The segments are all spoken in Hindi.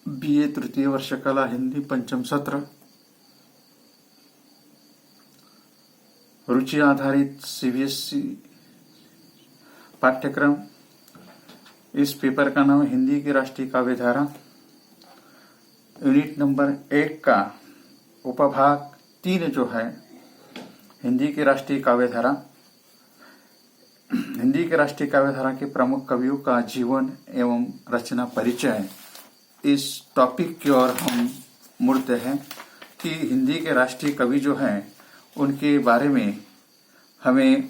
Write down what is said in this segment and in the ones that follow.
BA तृतीय वर्ष कला हिंदी पंचम सत्र रुचि आधारित CBSE पाठ्यक्रम। इस पेपर का नाम हिंदी की राष्ट्रीय काव्यधारा। यूनिट नंबर 1 का उपभाग 3 जो है हिंदी की राष्ट्रीय काव्यधारा। हिंदी की राष्ट्रीय काव्यधारा के प्रमुख कवियों का जीवन एवं रचना परिचय, इस टॉपिक की ओर हम मुड़ते हैं कि हिंदी के राष्ट्रीय कवि जो हैं उनके बारे में हमें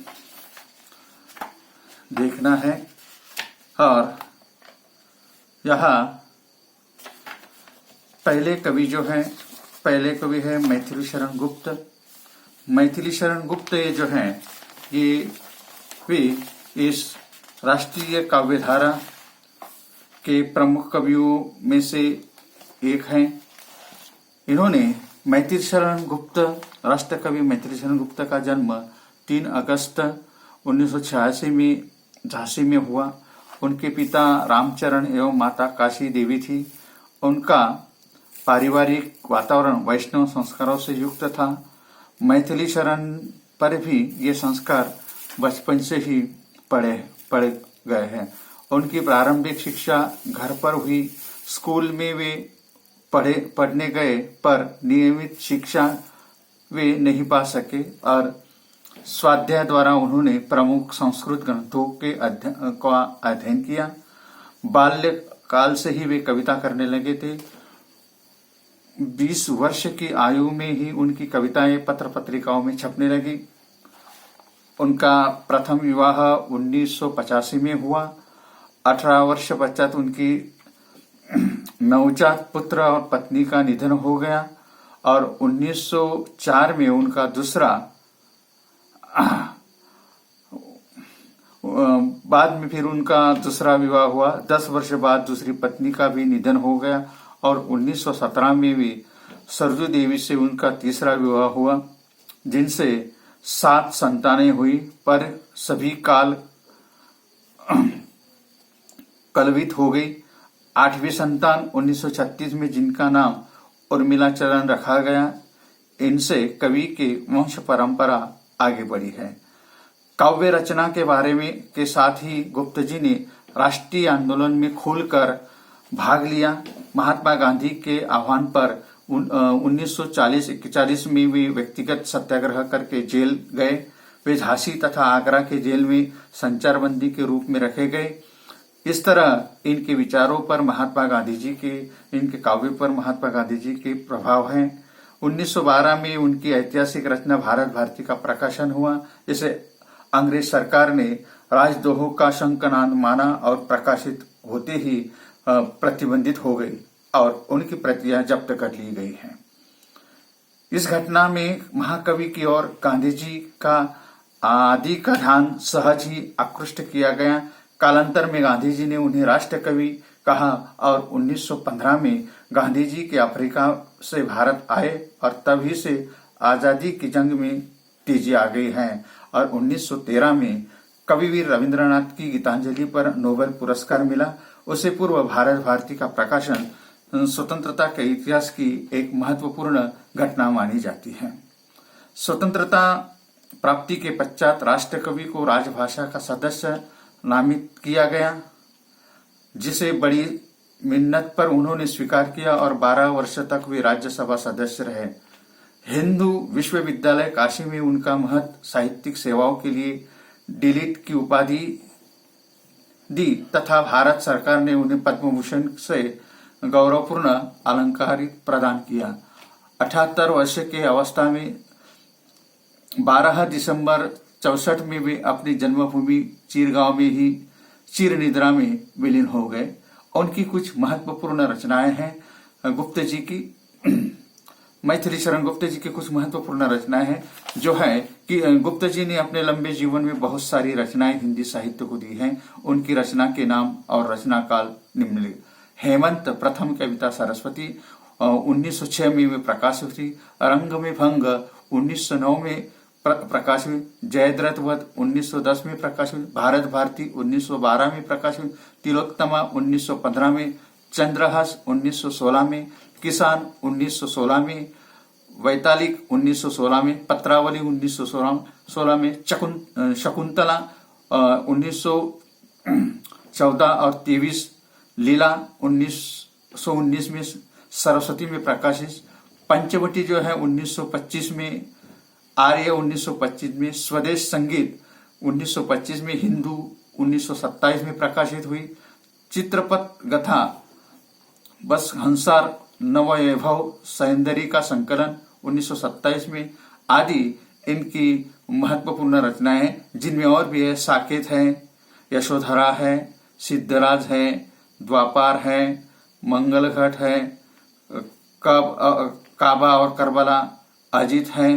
देखना है। और यहाँ पहले कवि है मैथिली शरण गुप्त। मैथिली शरण गुप्त ये जो हैं ये वे इस राष्ट्रीय काव्यधारा के प्रमुख कवियों में से एक हैं। इन्होंने मैथिली शरण गुप्त, राष्ट्र कवि मैथिली शरण गुप्त का जन्म 3 अगस्त 1986 में झांसी में हुआ। उनके पिता रामचरण एवं माता काशी देवी थी। उनका पारिवारिक वातावरण वैष्णव संस्कारों से युक्त था। मैथिली शरण पर भी ये संस्कार बचपन से ही पड़े गए हैं। उनकी प्रारंभिक शिक्षा घर पर हुई। स्कूल में वे पढ़ने गए पर नियमित शिक्षा वे नहीं पा सके और स्वाध्याय द्वारा उन्होंने प्रमुख संस्कृत ग्रंथों का अध्ययन किया। बाल्य काल से ही वे कविता करने लगे थे। 20 वर्ष की आयु में ही उनकी कविताएं पत्र पत्रिकाओं में छपने लगी। उनका प्रथम विवाह 1985 में हुआ। 18 वर्ष पश्चात उनकी नवजात पुत्र और पत्नी का निधन हो गया और 1904 में उनका बाद में फिर उनका दूसरा विवाह हुआ। 10 वर्ष बाद दूसरी पत्नी का भी निधन हो गया और 1917 में भी सरजू देवी से उनका तीसरा विवाह हुआ, जिनसे 7 संतानें हुई, पर सभी कलवित हो गई। 8वीं संतान 1936 में, जिनका नाम उर्मिला चरण रखा गया। इनसे कवि के वंश परंपरा आगे बढ़ी है। काव्य रचना के बारे में के साथ ही गुप्त जी ने राष्ट्रीय आंदोलन में खुलकर भाग लिया। महात्मा गांधी के आह्वान पर 1940-41 में वे व्यक्तिगत सत्याग्रह करके जेल गए। वे झांसी तथा आगरा के जेल में संचारबंदी के रूप में रखे गए। इस तरह इनके विचारों पर इनके काव्य पर महात्मा गांधी जी के प्रभाव हैं। 1912 में उनकी ऐतिहासिक रचना भारत भारती का प्रकाशन हुआ, जिसे अंग्रेज सरकार ने राजद्रोह का शंकनाद माना और प्रकाशित होते ही प्रतिबंधित हो गई और उनकी प्रतियां जब्त कर ली गई हैं। इस घटना में महाकवि की ओर गांधी जी का आदि का ध्यान सहज ही आकृष्ट किया गया। कालांतर में गांधी जी ने उन्हें राष्ट्र कवि कहा और 1915 में गांधी जी के अफ्रीका से भारत आए और तभी से आजादी की जंग में तेजी आ गई है। और 1913 में कविवीर रविंद्रनाथ की गीतांजलि पर नोबेल पुरस्कार मिला। उससे पूर्व भारत भारती का प्रकाशन स्वतंत्रता के इतिहास की एक महत्वपूर्ण घटना मानी जाती है। स्वतंत्रता प्राप्ति के पश्चात राष्ट्र कवि को राजभाषा का सदस्य नामित किया गया, जिसे बड़ी मिन्नत पर उन्होंने स्वीकार किया और 12 वर्ष तक वे राज्यसभा सदस्य रहे। हिंदू विश्वविद्यालय काशी में उनका महत्व साहित्यिक सेवाओं के लिए डीलिट की उपाधि दी तथा भारत सरकार ने उन्हें पद्म भूषण से गौरवपूर्ण अलंकार प्रदान किया। 78 वर्ष के अवस्था में 12 दिसंबर 64 में वे अपनी जन्मभूमि चीरगांव में ही चिर निद्रा में विलीन हो गए। उनकी कुछ महत्वपूर्ण रचनाएं हैं गुप्त जी की। मैथिली शरण गुप्त जी की कुछ महत्वपूर्ण रचनाएं हैं जो है कि गुप्त जी ने अपने लंबे जीवन में बहुत सारी रचनाएं हिंदी साहित्य को दी हैं। उनकी रचना के नाम और रचना काल निम्नलिखित। हेमंत प्रथम कविता सरस्वती 1906 में वे प्रकाशित हुई। रंग में भंग 1909 में प्रकाश हुई। जयद्रथ वध 1910 में प्रकाश हुई। भारत भारती 1912 में प्रकाश हुई। तिलोत्तमा 1915 में चंद्रहास 1916 में, किसान 1916 में, वैतालिक 1916 में, पत्रावली 1916 में, शकुंतला 1914 और 23, लीला 1919 में, सरस्वती में प्रकाशित, पंचवटी जो है 1925 में, आर्य 1925 में, स्वदेश संगीत 1925 में, हिंदू 1927 में प्रकाशित हुई, चित्रपट गथा बस हंसार नववैभव सौंदर्य का संकलन 1927 में, आदि इनकी महत्वपूर्ण रचनाएं, जिनमें और भी है साकेत है, यशोधरा है, सिद्धराज है, द्वापार है, मंगलघट है, काबा और करबला, अजित है,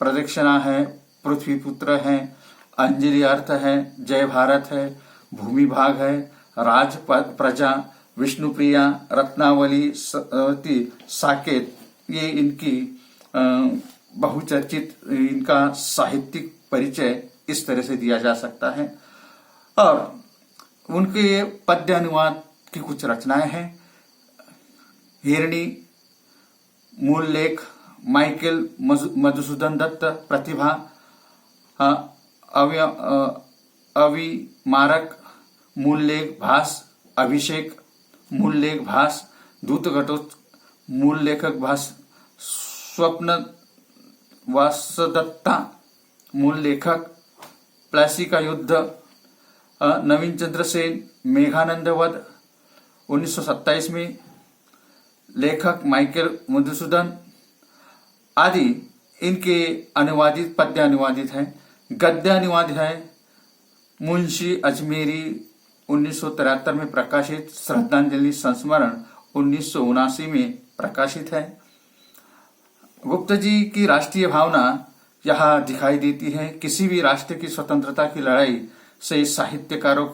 प्रदक्षिणा है, पृथ्वीपुत्र है, अंजलि अर्थ है, जय भारत है, भूमि भाग है, राज प्रजा, विष्णुप्रिया, रत्नावली, साकेत, ये इनकी बहुचर्चित इनका साहित्यिक परिचय इस तरह से दिया जा सकता है। और उनके पद्य अनुवाद की कुछ रचनाएं हैं। हिरणी, मूल लेख, माइकल मधुसूदन दत्त, प्रतिभा, अविमारक, मूल लेख, भास, अभिषेक, मूल लेख, भास, दूत घटोत्कच, मूल लेखक, भास, स्वप्न वासदत्ता, मूल लेखक, प्लासी का युद्ध, नवीन चंद्र सेन, मेघानंद वध 1927 में, लेखक माइकल मधुसूदन, आदि इनके अनुवादित पद्य अनुवादित है। गद्य अनुवादित है मुंशी अजमेरी 1973 में प्रकाशित, श्रद्धांजलि संस्मरण 1979 में प्रकाशित है। गुप्त जी की राष्ट्रीय भावना यहाँ दिखाई देती है। किसी भी राष्ट्र की स्वतंत्रता की लड़ाई से साहित्यकारों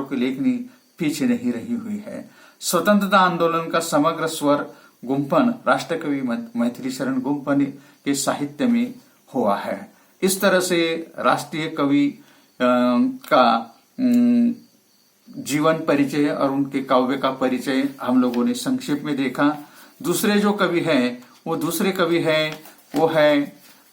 की लेखनी पीछे नहीं रही हुई है। स्वतंत्रता आंदोलन का समग्र स्वर गुम्फन राष्ट्रकवि मैथिली शरण गुम्फन के साहित्य में हुआ है। इस तरह से राष्ट्रीय कवि का जीवन परिचय और उनके काव्य का परिचय हम लोगों ने संक्षेप में देखा। दूसरे जो कवि हैं वो है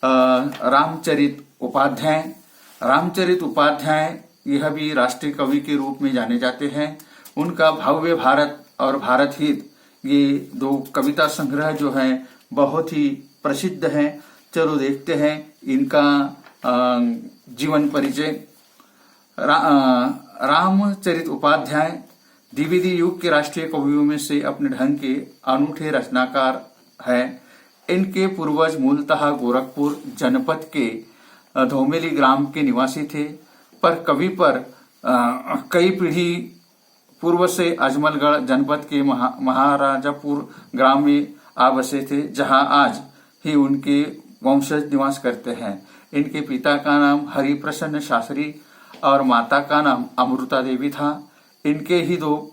रामचरित उपाध्याय। रामचरित उपाध्याय यह भी राष्ट्रीय कवि के रूप में जाने जाते हैं। उनका भव्य भारत और भारत हित, ये दो कविता संग्रह जो है बहुत ही प्रसिद्ध हैं। चलो देखते हैं इनका जीवन परिचय। रामचरित उपाध्याय द्विवेदी युग के राष्ट्रीय कवियों में से अपने ढंग के अनूठे रचनाकार है। इनके पूर्वज मूलतः गोरखपुर जनपद के धोमेली ग्राम के निवासी थे, पर कवि पर कई पीढ़ी पूर्व से अजमलगढ़ जनपद के महाराजापुर ग्राम में आ बसे थे, जहां आज ही उनके वंशज निवास करते हैं। इनके पिता का नाम हरिप्रसन्न शास्त्री और माता का नाम अमृता देवी था। इनके ही दो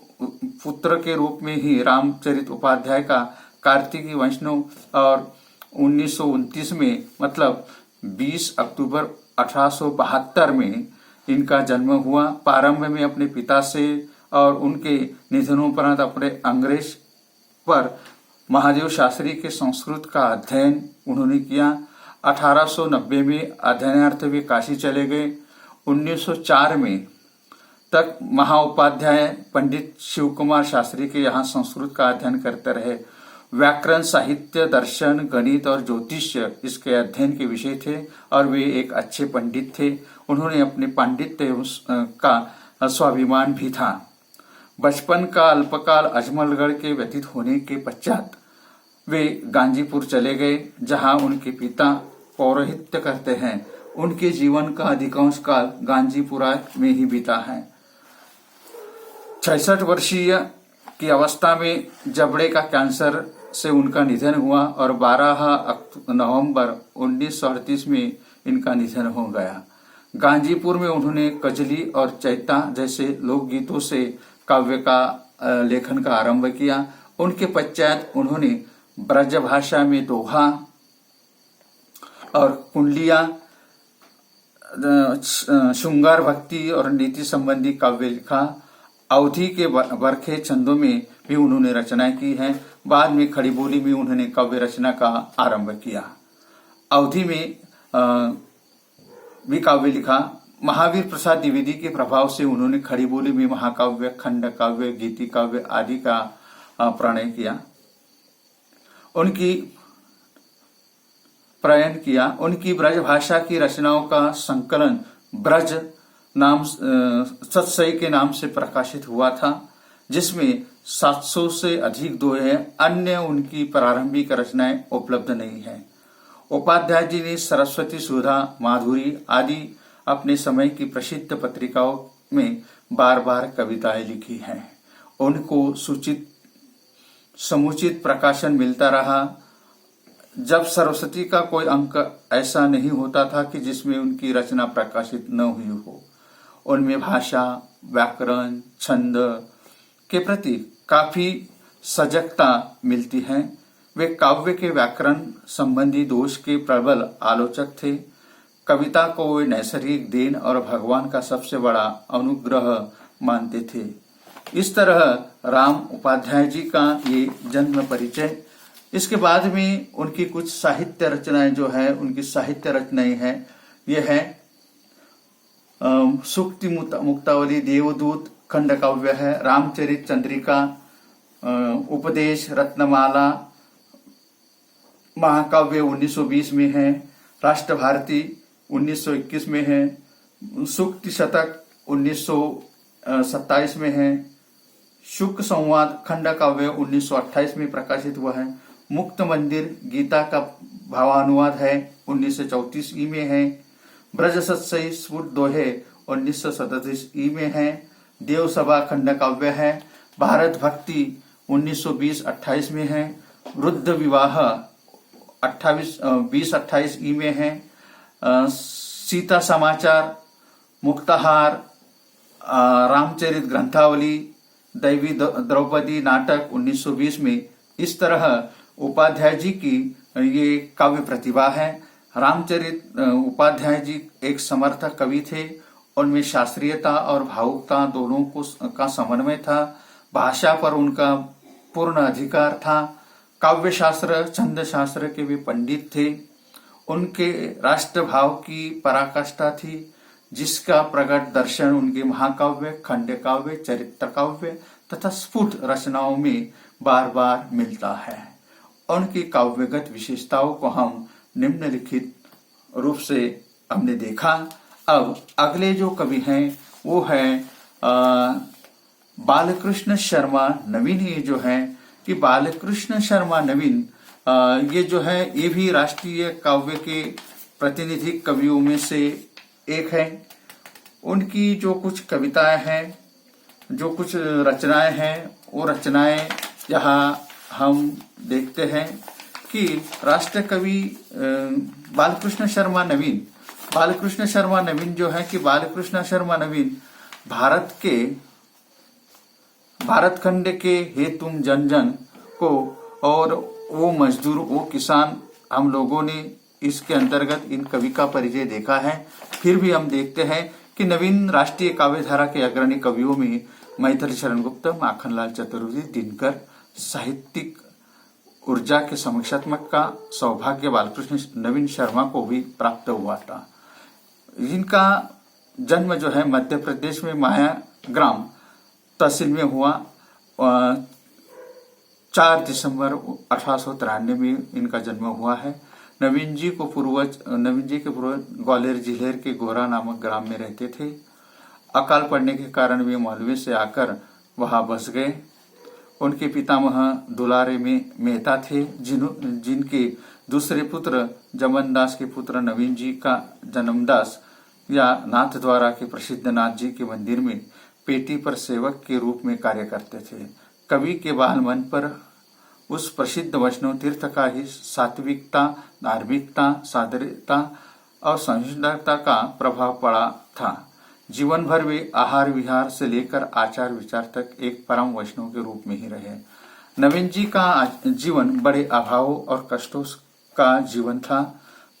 पुत्र के रूप में ही रामचरित उपाध्याय का कार्तिकी वैष्णव और 1929 में मतलब 20 अक्टूबर 1872 में इनका जन्म हुआ। प्रारंभ में अपने पिता से और उनके निधनोपरांत अपने अंग्रेज पर महादेव शास्त्री के संस्कृत का अध्ययन उन्होंने किया। 1890 में अध्ययनार्थ वे काशी चले गए। 1904 में तक महाउपाध्याय पंडित शिव कुमार शास्त्री के यहाँ संस्कृत का अध्ययन करते रहे। व्याकरण, साहित्य, दर्शन, गणित और ज्योतिष्य इसके अध्ययन के विषय थे और वे एक अच्छे पंडित थे। उन्होंने अपने पांडित्य का स्वाभिमान भी था। बचपन का अल्पकाल अजमलगढ़ के व्यतीत होने के पश्चात वे गांजीपुर चले गए, जहां उनके पिता पौरोहित्य करते हैं। उनके जीवन का अधिकांश काल गांजीपुरा में ही बीता है। 66 वर्षीय की अवस्था में जबड़े का कैंसर से उनका निधन हुआ और 12 नवंबर 1938 में इनका निधन हो गया। गांजीपुर में उन्होंने कजली और चैता जैसे लोकगीतों से काव्य का लेखन का आरंभ किया। उनके पश्चात उन्होंने ब्रज भाषा में दोहा और कुंडलियां, श्रृंगार भक्ति और नीति संबंधी काव्य लिखा। अवधि के बरखे छंदों में भी उन्होंने रचनाएं की हैं। बाद में खड़ी बोली में उन्होंने काव्य रचना का आरंभ किया। अवधि में भी काव्य लिखा। महावीर प्रसाद द्विवेदी के प्रभाव से उन्होंने खड़ी बोली में महाकाव्य, खंड काव्य, गीति काव्य आदि का प्रणयन किया। उनकी ब्रज भाषा की रचनाओं का संकलन ब्रज नाम सतसई के नाम से प्रकाशित हुआ था, जिसमें 700 से अधिक दोहे हैं। अन्य उनकी प्रारंभिक रचनाएं उपलब्ध नहीं है। उपाध्याय जी ने सरस्वती, सुधा, माधुरी आदि अपने समय की प्रसिद्ध पत्रिकाओं में बार बार कविताएं लिखी हैं। उनको समुचित प्रकाशन मिलता रहा। जब सरस्वती का कोई अंक ऐसा नहीं होता था कि जिसमें उनकी रचना प्रकाशित न हुई हो। उनमें भाषा, व्याकरण, छंद के प्रति काफी सजगता मिलती है। वे काव्य के व्याकरण संबंधी दोष के प्रबल आलोचक थे। कविता को वे नैसर्गिक देन और भगवान का सबसे बड़ा अनुग्रह मानते थे। इस तरह राम उपाध्याय जी का ये जन्म परिचय। इसके बाद में उनकी कुछ साहित्य रचनाएं जो है, उनकी साहित्य रचनाएं हैं, ये है सूक्ति मुक्तावली, देवदूत खंड काव्य है, रामचरित चंद्रिका, उपदेश, रत्नमाला महाकाव्य 1920 में है, राष्ट्र भारती 1921 में है, सूक्ति शतक 1927 में है, शुक संवाद खंड काव्य 1928 में प्रकाशित हुआ है, मुक्त मंदिर गीता का भावानुवाद है 1934 ई में है, ब्रज सत्सई स्फुट दोहे 1937 ई में है, देव सभा खंड काव्य है, भारत भक्ति 1920-28 में है, वृद्ध विवाह 20-28 ई में है, सीता समाचार, मुक्ताहार, रामचरित ग्रंथावली, दैवी द्रौपदी नाटक 1920 में। इस तरह उपाध्याय जी की ये काव्य प्रतिभा है। रामचरित उपाध्याय जी एक समर्थक कवि थे। उनमें शास्त्रीयता और भावुकता दोनों का समन्वय था। भाषा पर उनका पूर्ण अधिकार था। काव्य शास्त्र, छंद शास्त्र के भी पंडित थे। उनके राष्ट्र भाव की पराकाष्ठा थी, जिसका प्रकट दर्शन उनके महाकाव्य, खंड काव्य, चरित्र काव्य तथा स्फुट रचनाओं में बार बार मिलता है। उनकी काव्यगत विशेषताओं को हम निम्नलिखित रूप से हमने देखा। अब अगले जो कवि हैं वो है बालकृष्ण शर्मा नवीन। ये जो है कि बालकृष्ण शर्मा नवीन ये जो है ये भी राष्ट्रीय काव्य के प्रतिनिधि कवियों में से एक है। उनकी जो कुछ कविताएं हैं, जो कुछ रचनाएं हैं, वो रचनाएं यहाँ हम देखते हैं कि राष्ट्र कवि बालकृष्ण शर्मा नवीन जो है कि बालकृष्ण शर्मा नवीन भारत खंड के हे तुम जन जन को और वो मजदूर, वो किसान, हम लोगों ने इसके अंतर्गत इन कवि का परिचय देखा है। फिर भी हम देखते हैं कि नवीन राष्ट्रीय काव्यधारा के अग्रणी कवियों में मैथिली शरण गुप्त, माखनलाल चतुर्वेदी, दिनकर, साहित्यिक ऊर्जा के समीक्षात्मक का सौभाग्य बालकृष्ण नवीन शर्मा को भी प्राप्त हुआ था। इनका जन्म जो है मध्य प्रदेश में माया ग्राम तहसील में हुआ। 4 दिसंबर 1893 में इनका जन्म हुआ है। नवीन जी के पूर्वज ग्वालियर जिले के गोरा नामक ग्राम में रहते थे। अकाल पड़ने के कारण वे मालवे से आकर वहां बस गए। उनके पितामह दुलारे में मेहता थे, जिनके दूसरे पुत्र जमनदास के पुत्र नवीन जी का जन्मदास या नाथ द्वारा के प्रसिद्ध नाथ जी के मंदिर में पेटी पर सेवक के रूप में कार्य करते थे। कवि के बाल मन पर उस प्रसिद्ध वैष्णव तीर्थ का ही सात्विकता, धार्मिकता, सादरता और सहिष्णुता का प्रभाव पड़ा था। जीवन भर वे आहार विहार से लेकर आचार विचार तक एक परम वैष्णव के रूप में ही रहे। नवीन जी का जीवन बड़े अभावों और कष्टों का जीवन था।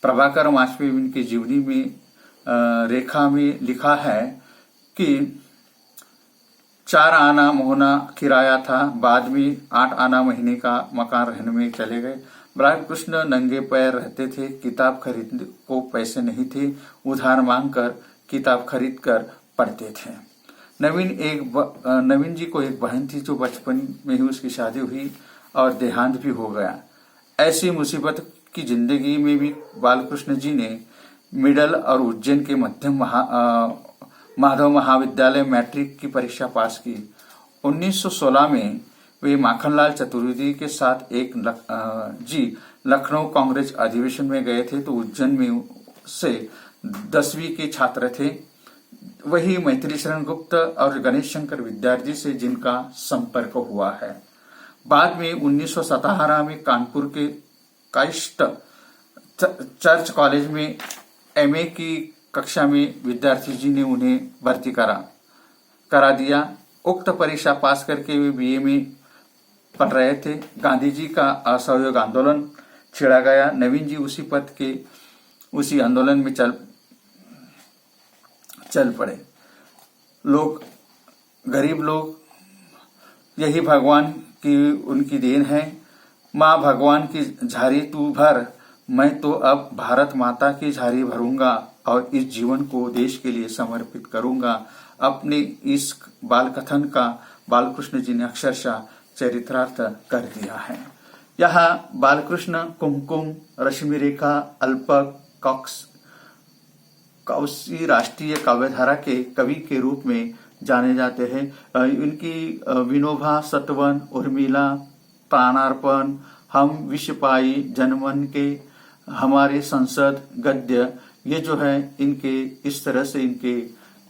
प्रभाकर वाजपेयी इनकी जीवनी में रेखा में लिखा है कि 4 आना मोहना किराया था, बाद में 8 आना महीने का मकान रहने में चले गए। बालकृष्ण नंगे पैर रहते थे, किताब खरीदने को पैसे नहीं थे, उधार मांगकर किताब खरीद कर पढ़ते थे। नवीन जी को एक बहन थी जो बचपन में ही उसकी शादी हुई और देहांत भी हो गया। ऐसी मुसीबत की जिंदगी में भी बालकृष्ण जी ने मिडल और उज्जैन के मध्यम माधव महाविद्यालय मैट्रिक की परीक्षा पास की। 1916 में वे माखनलाल चतुर्वेदी के साथ लखनऊ कांग्रेस अधिवेशन में गए थे, तो उज्जैन में से 10वीं के छात्र थे। वही मैथिली शरण गुप्त और गणेश शंकर विद्यार्थी से जिनका संपर्क हुआ है। बाद में 1917 में कानपुर के क्राइस्ट चर्च कॉलेज में एमए की कक्षा में विद्यार्थी जी ने उन्हें भर्ती करा दिया। उक्त परीक्षा पास करके वे बीए में पढ़ रहे थे। गांधी जी का असहयोग आंदोलन छिड़ा गया। नवीन जी उसी आंदोलन में चल पड़े। गरीब लोग यही भगवान की उनकी देन है। माँ भगवान की झारी तू भर, मैं तो अब भारत माता की झारी भरूंगा और इस जीवन को देश के लिए समर्पित करूंगा। अपने इस बाल कथन का बालकृष्ण जी ने अक्षरशः चरितार्थ कर दिया है। यहाँ बालकृष्ण कुमकुम, रश्मि रेखा, अल्पक, कौसी राष्ट्रीय काव्यधारा के कवि के रूप में जाने जाते हैं। इनकी विनोबा, सतवन, उर्मिला, प्राणार्पण, हम विश्व पाई, जनमन के, हमारे संसद, गद्य, ये जो है इनके इस तरह से इनके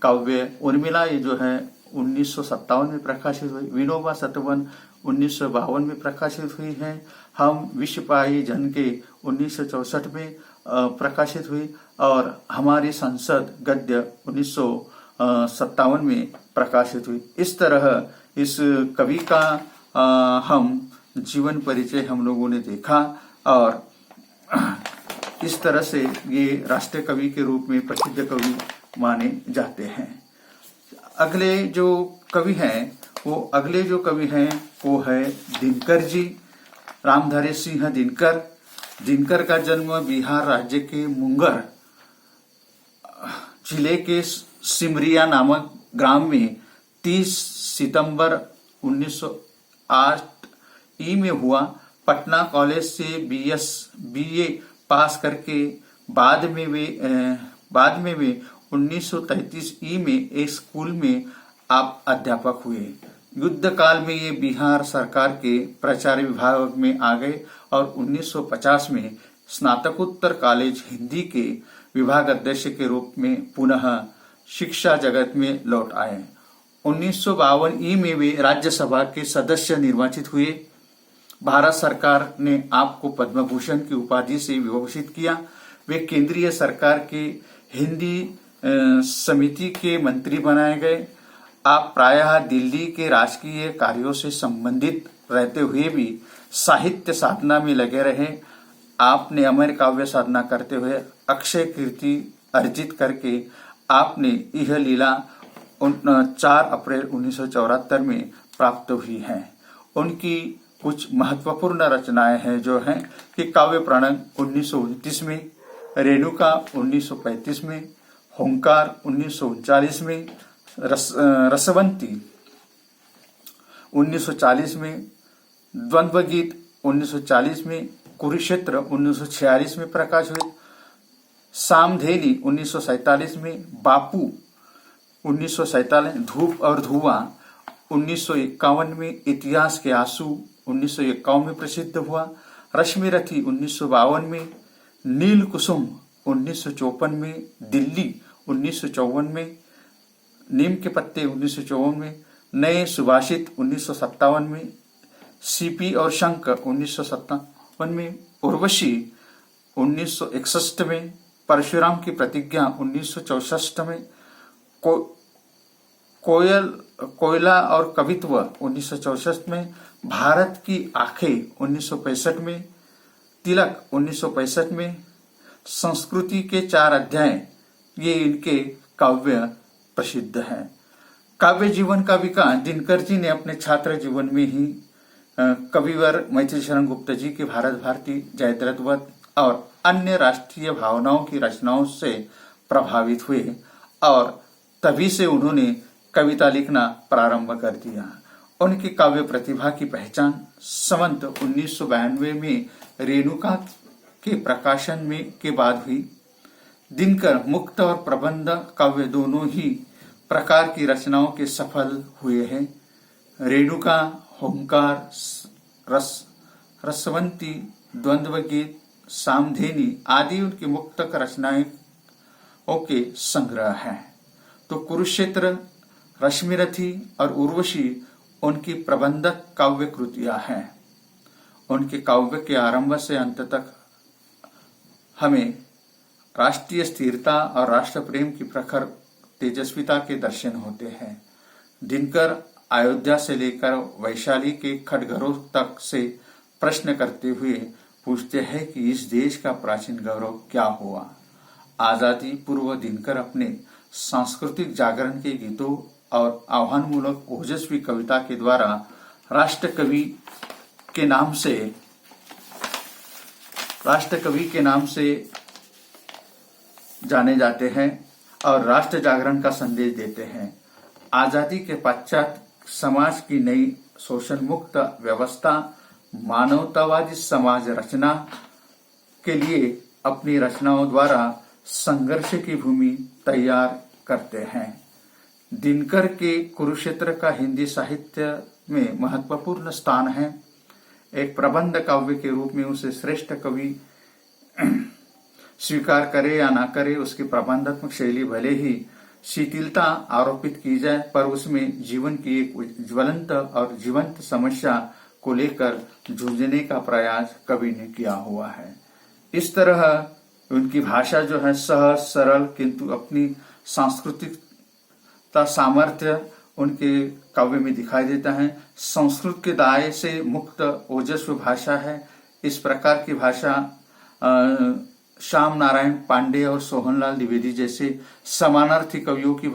काव्य। उर्मिला ये जो है 1957 में प्रकाशित हुई। विनोबा सतवन 1952 में प्रकाशित हुई है। हम विश्व पाई जन के 1964 में प्रकाशित हुई और हमारी संसद गद्य 1957 में प्रकाशित हुई। इस तरह इस कवि का हम जीवन परिचय हम लोगों ने देखा और इस तरह से ये राष्ट्रीय कवि के रूप में प्रसिद्ध कवि माने जाते हैं। अगले जो कवि हैं वो है दिनकर जी, रामधारी सिंह दिनकर। दिनकर का जन्म बिहार राज्य के मुंगेर जिले के सिमरिया नामक ग्राम में 30 सितंबर 1908 में हुआ। पटना कॉलेज से बीए पास करके बाद में वे 1933 में एक स्कूल में आप अध्यापक हुए। युद्ध काल में ये बिहार सरकार के प्राचार्य विभाग में आ गए और 1950 में स्नातकोत्तर कॉलेज हिंदी के विभाग अध्यक्ष के रूप में पुनः शिक्षा जगत में लौट आए। 1952 में वे राज्यसभा के सदस्य निर्वाचित हुए। भारत सरकार ने आपको पद्म भूषण की उपाधि से विभूषित किया। वे केंद्रीय सरकार के हिंदी समिति के मंत्री बनाए गए। आप प्रायः दिल्ली के राजकीय कार्यों से संबंधित रहते हुए भी साहित्य साधना में लगे रहे। आपने अमर काव्य साधना करते हुए अक्षय कीर्ति अर्जित करके आपने यह लीला 4 अप्रैल 1974 में प्राप्त हुई है। उनकी कुछ महत्वपूर्ण रचनाएं हैं जो हैं कि काव्य प्राणंग 1929 में, रेणुका 1935 में, होंकार 1939 में, रसवंती 1940 में, द्वंद्व गीत 1940 में, कुरुक्षेत्र 1946 में प्रकाशित, सामधेली 1947 में, बापू 1947, धूप और धुआं 1951 में, इतिहास के आंसू 1951 में प्रसिद्ध हुआ, रश्मिरथी 1952 में, नील कुसुम 1954 में, दिल्ली 1954 में, नीम के पत्ते 1954 में, नए सुभाषित 1957 में, सीपी और शंख 1957 में, उर्वशी 1961 में, परशुराम की प्रतिज्ञा 1964 में, कोयला और कवित्व 1964 में, भारत की आंखें 1965 में, तिलक 1965 में, संस्कृति के 4 अध्याय ये इनके काव्य प्रसिद्ध हैं। काव्य जीवन का विकास दिनकर जी ने अपने छात्र जीवन में ही कविवर मैथिली शरण गुप्त जी की भारत भारती, जयद्रथ वध और अन्य राष्ट्रीय भावनाओं की रचनाओं से प्रभावित हुए और तभी से उन्होंने कविता लिखना प्रारंभ कर दिया। उनकी काव्य प्रतिभा की पहचान संवत 1992 में रेणुका के प्रकाशन में के बाद हुई। दिनकर मुक्त और प्रबंध काव्य दोनों ही प्रकार की रचनाओं के सफल हुए हैं। रेणुका, होंकार, रसवंती, द्वंद्व गीत, सामधेनी आदि उनकी मुक्तक रचनाएं के संग्रह है। तो कुरुक्षेत्र, रश्मिरथी और उर्वशी उनकी प्रबंधक काव्य कृतियां हैं। उनके काव्य के आरंभ से अंत तक हमें राष्ट्रीय स्थिरता और राष्ट्र प्रेम की प्रखर तेजस्विता के दर्शन होते हैं। दिनकर अयोध्या से लेकर वैशाली के खड़गरों तक से प्रश्न करते हुए पूछते हैं कि इस देश का प्राचीन गौरव क्या हुआ। आजादी पूर्व दिनकर अपने सांस्कृतिक जागरण के गीतों और आह्वानमूलक ओजस्वी कविता के द्वारा राष्ट्र कवि के नाम से जाने जाते हैं और राष्ट्र जागरण का संदेश देते हैं। आजादी के पश्चात समाज की नई शोषण मुक्त व्यवस्था, मानवतावादी समाज रचना के लिए अपनी रचनाओं द्वारा संघर्ष की भूमि तैयार करते हैं। दिनकर के कुरुक्षेत्र का हिंदी साहित्य में महत्वपूर्ण स्थान है। एक प्रबंध काव्य के रूप में उसे श्रेष्ठ कवि स्वीकार करे या ना करे, उसकी प्रबंधात्मक शैली भले ही शिथिलता आरोपित की जाए, पर उसमें जीवन की एक ज्वलंत और जीवंत समस्या को लेकर जूझने का प्रयास कवि ने किया हुआ है। इस तरह उनकी भाषा जो है सहज, सरल, किंतु अपनी सांस्कृतिकता सामर्थ्य उनके काव्य में दिखाई देता है। संस्कृत के दायरे से मुक्त ओजस्वी भाषा है। इस प्रकार की भाषा श्याम नारायण पांडे और सोहनलाल द्विवेदी जैसे समानार्थी कवियों की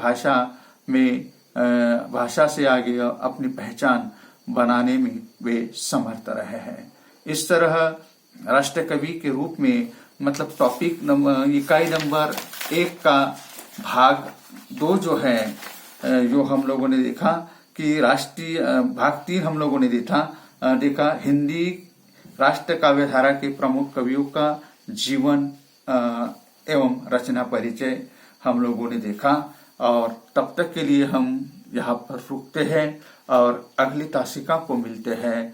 भाषा से आगे अपनी पहचान बनाने में वे समर्थ रहे हैं। इस तरह राष्ट्र कवि के रूप में मतलब टॉपिक इकाई नंबर 1 का भाग 2 जो है, जो हम लोगों ने देखा कि राष्ट्रीय भाग 3 हम लोगों ने देखा हिंदी राष्ट्र काव्य धारा के प्रमुख कवियों का जीवन एवं रचना परिचय हम लोगों ने देखा। और तब तक के लिए हम यहाँ पर रुकते हैं और अगली तासिका को मिलते हैं।